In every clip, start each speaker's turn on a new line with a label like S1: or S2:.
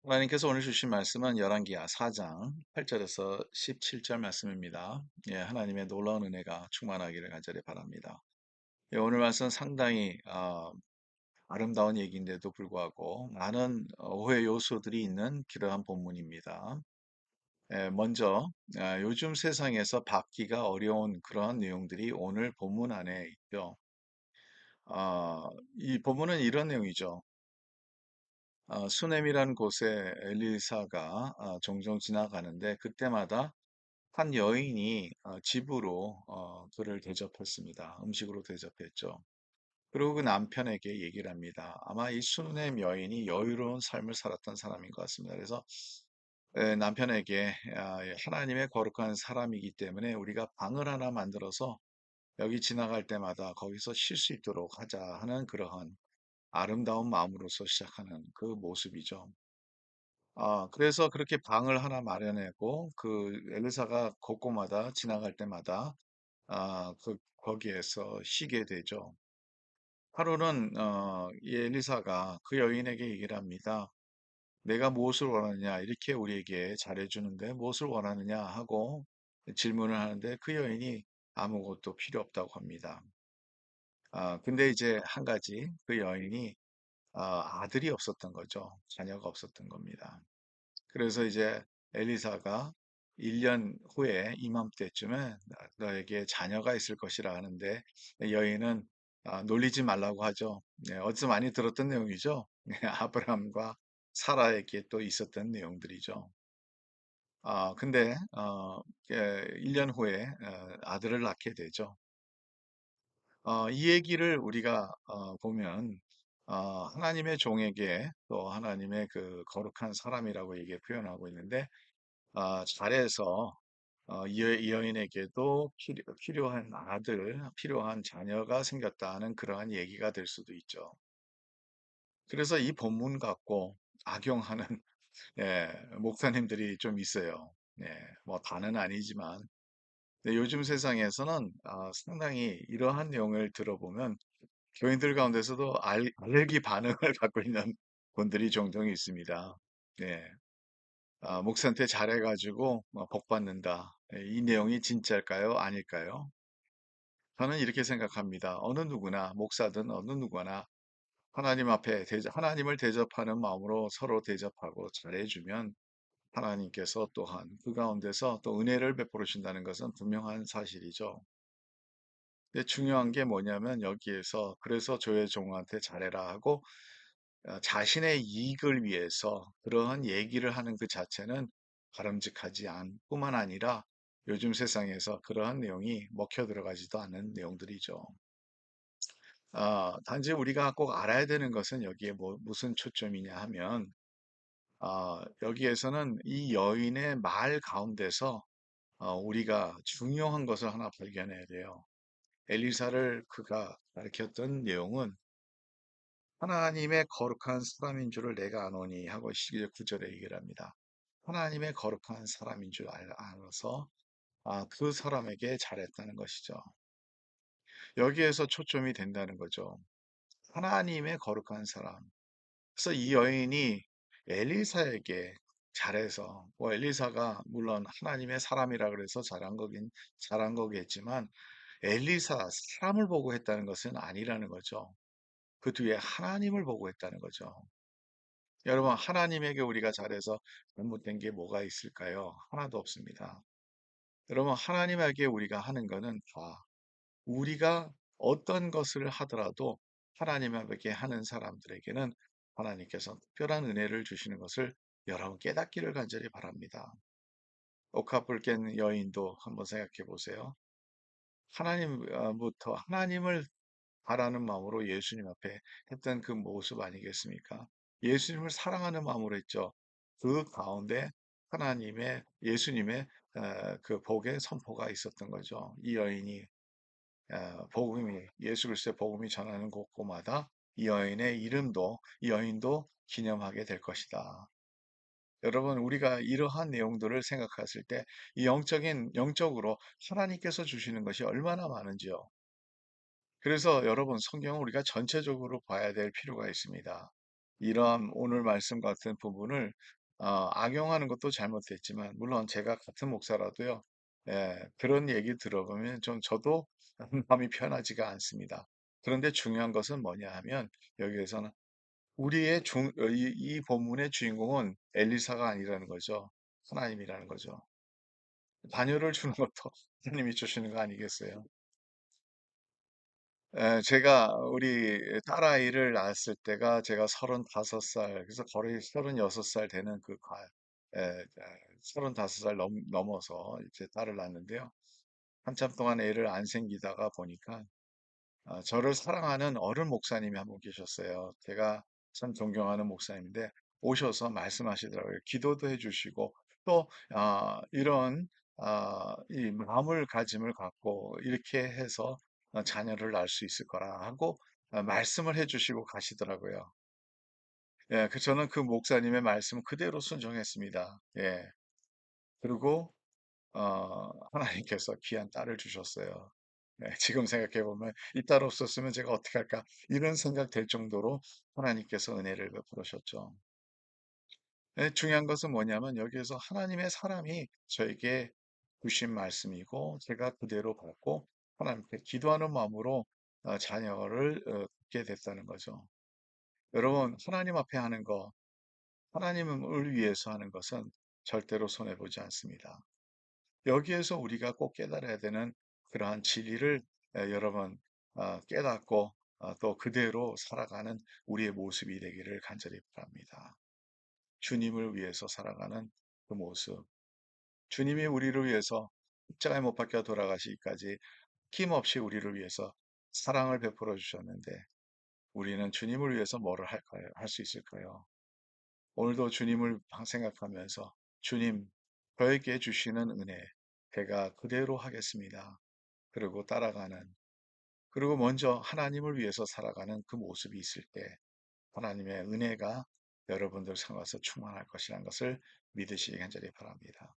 S1: 하나님께서 오늘 주신 말씀은 열왕기하 4장 8절에서 17절 말씀입니다. 예, 하나님의 놀라운 은혜가 충만하기를 간절히 바랍니다. 예, 오늘 말씀 상당히 아름다운 얘기인데도 불구하고 많은 오해 요소들이 있는 그러한 본문입니다. 예, 먼저 요즘 세상에서 받기가 어려운 그러한 내용들이 오늘 본문 안에 있죠. 이 본문은 이런 내용이죠. 수넴이라는 곳에 엘리사가 종종 지나가는데 그때마다 한 여인이 집으로 그를 대접했습니다. 음식으로 대접했죠. 그리고 그 남편에게 얘기를 합니다. 아마 이 수넴 여인이 여유로운 삶을 살았던 사람인 것 같습니다. 그래서 남편에게 하나님의 거룩한 사람이기 때문에 우리가 방을 하나 만들어서 여기 지나갈 때마다 거기서 쉴 수 있도록 하자 하는 그러한 아름다운 마음으로서 시작하는 그 모습이죠. 그래서 그렇게 방을 하나 마련했고, 그 엘리사가 곳곳마다 지나갈 때마다, 거기에서 쉬게 되죠. 하루는, 이 엘리사가 그 여인에게 얘기를 합니다. 내가 무엇을 원하느냐, 이렇게 우리에게 잘해주는데 무엇을 원하느냐 하고 질문을 하는데 그 여인이 아무것도 필요 없다고 합니다. 근데 이제 한 가지, 그 여인이, 아들이 없었던 거죠. 자녀가 없었던 겁니다. 그래서 이제 엘리사가 1년 후에 이맘때쯤에 너에게 자녀가 있을 것이라 하는데 여인은 놀리지 말라고 하죠. 네, 어디서 많이 들었던 내용이죠. 네, 아브라함과 사라에게 또 있었던 내용들이죠. 근데 1년 후에 아들을 낳게 되죠. 이 얘기를 우리가 보면 하나님의 종에게 또 하나님의 그 거룩한 사람이라고 이게 표현하고 있는데 잘해서 이 여인에게도 필요한 아들, 필요한 자녀가 생겼다는 그러한 얘기가 될 수도 있죠. 그래서 이 본문 갖고 악용하는 예, 목사님들이 좀 있어요. 예, 뭐 다는 아니지만 근데 요즘 세상에서는 상당히 이러한 내용을 들어보면 교인들 가운데서도 알레르기 반응을 갖고 있는 분들이 종종 있습니다. 예. 목사한테 잘해가지고 복 받는다. 예, 이 내용이 진짜일까요? 아닐까요? 저는 이렇게 생각합니다. 어느 누구나, 목사든 어느 누구나 하나님 앞에 하나님을 대접하는 마음으로 서로 대접하고 잘해주면 하나님께서 또한 그 가운데서 또 은혜를 베풀어 준다는 것은 분명한 사실이죠. 근데 중요한 게 뭐냐면 여기에서 그래서 조의 종한테 잘해라 하고 자신의 이익을 위해서 그러한 얘기를 하는 그 자체는 바람직하지 않 뿐만 아니라 요즘 세상에서 그러한 내용이 먹혀 들어가지도 않는 내용들이죠. 단지 우리가 꼭 알아야 되는 것은 여기에 무슨 초점이냐 하면, 여기에서는 이 여인의 말 가운데서 우리가 중요한 것을 하나 발견해야 돼요. 엘리사를 그가 가르쳤던 내용은 하나님의 거룩한 사람인 줄을 내가 아노니 하고 12절 9절에 얘기를 합니다. 하나님의 거룩한 사람인 줄 알아서 그 사람에게 잘했다는 것이죠. 여기에서 초점이 된다는 거죠. 하나님의 거룩한 사람. 그래서 이 여인이 엘리사에게 잘해서 뭐 엘리사가 물론 하나님의 사람이라 그래서 잘한 거겠지만 엘리사 사람을 보고 했다는 것은 아니라는 거죠. 그 뒤에 하나님을 보고 했다는 거죠. 여러분, 하나님에게 우리가 잘해서 잘못된 게 뭐가 있을까요? 하나도 없습니다. 여러분, 하나님에게 우리가 하는 거는 다 우리가 어떤 것을 하더라도 하나님에게 하는 사람들에게는 하나님께서 특별한 은혜를 주시는 것을 여러분 깨닫기를 간절히 바랍니다. 옥합을 깬 여인도 한번 생각해 보세요. 하나님부터 하나님을 바라는 마음으로 예수님 앞에 했던 그 모습 아니겠습니까? 예수님을 사랑하는 마음으로 했죠. 그 가운데 예수님의 그 복의 선포가 있었던 거죠. 이 여인이 예수 그리스도의 복음이 전하는 곳곳마다 이 여인도 기념하게 될 것이다. 여러분, 우리가 이러한 내용들을 생각했을 때, 이 영적으로 하나님께서 주시는 것이 얼마나 많은지요. 그래서 여러분, 성경을 우리가 전체적으로 봐야 될 필요가 있습니다. 이러한 오늘 말씀 같은 부분을 악용하는 것도 잘못됐지만, 물론 제가 같은 목사라도요, 그런 얘기 들어보면 좀 저도 마음이 편하지가 않습니다. 그런데 중요한 것은 뭐냐 하면, 여기에서는 이 본문의 주인공은 엘리사가 아니라는 거죠. 하나님이라는 거죠. 자녀를 주는 것도 하나님이 주시는 거 아니겠어요? 제가 우리 딸아이를 낳았을 때가 제가 35살, 그래서 거의 36살 되는 에, 35살 넘어서 이제 딸을 낳았는데요. 한참 동안 애를 안 생기다가 보니까 저를 사랑하는 어른 목사님이 한 분 계셨어요. 제가 참 존경하는 목사님인데 오셔서 말씀하시더라고요. 기도도 해주시고 또 이런 이 마음가짐을 갖고 이렇게 해서 자녀를 낳을 수 있을 거라 하고 말씀을 해주시고 가시더라고요. 예, 저는 그 목사님의 말씀 그대로 순종했습니다. 예, 그리고 하나님께서 귀한 딸을 주셨어요. 네, 지금 생각해 보면 이 딸 없었으면 제가 어떻게 할까 이런 생각 될 정도로 하나님께서 은혜를 베풀으셨죠. 네, 중요한 것은 뭐냐면 여기에서 하나님의 사람이 저에게 주신 말씀이고 제가 그대로 받고 하나님께 기도하는 마음으로 자녀를 갖게 됐다는 거죠. 여러분, 하나님 앞에 하는 거, 하나님을 위해서 하는 것은 절대로 손해보지 않습니다. 여기에서 우리가 꼭 깨달아야 되는 그러한 진리를 여러분 깨닫고 또 그대로 살아가는 우리의 모습이 되기를 간절히 바랍니다. 주님을 위해서 살아가는 그 모습. 주님이 우리를 위해서 십자가에 못 박혀 돌아가시기까지 힘없이 우리를 위해서 사랑을 베풀어 주셨는데 우리는 주님을 위해서 뭐를 할까요? 할 수 있을까요? 오늘도 주님을 생각하면서 주님, 저에게 주시는 은혜, 제가 그대로 하겠습니다. 그리고 따라가는, 그리고 먼저 하나님을 위해서 살아가는 그 모습이 있을 때 하나님의 은혜가 여러분들 살아서 충만할 것이라는 것을 믿으시기 간절히 바랍니다.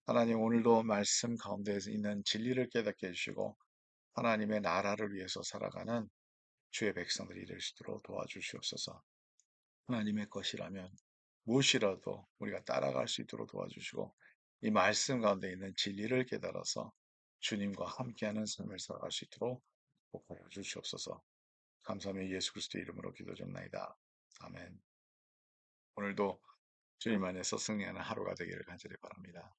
S1: 하나님 오늘도 말씀 가운데 있는 진리를 깨닫게 해주시고 하나님의 나라를 위해서 살아가는 주의 백성들이 될 수 있도록 도와주시옵소서. 하나님의 것이라면 무엇이라도 우리가 따라갈 수 있도록 도와주시고 이 말씀 가운데 있는 진리를 깨달아서 주님과 함께하는 삶을 살아갈 수 있도록 복하여 주시옵소서. 감사하며 예수 그리스도의 이름으로 기도 줍나이다. 아멘. 오늘도 주님 안에서 승리하는 하루가 되기를 간절히 바랍니다.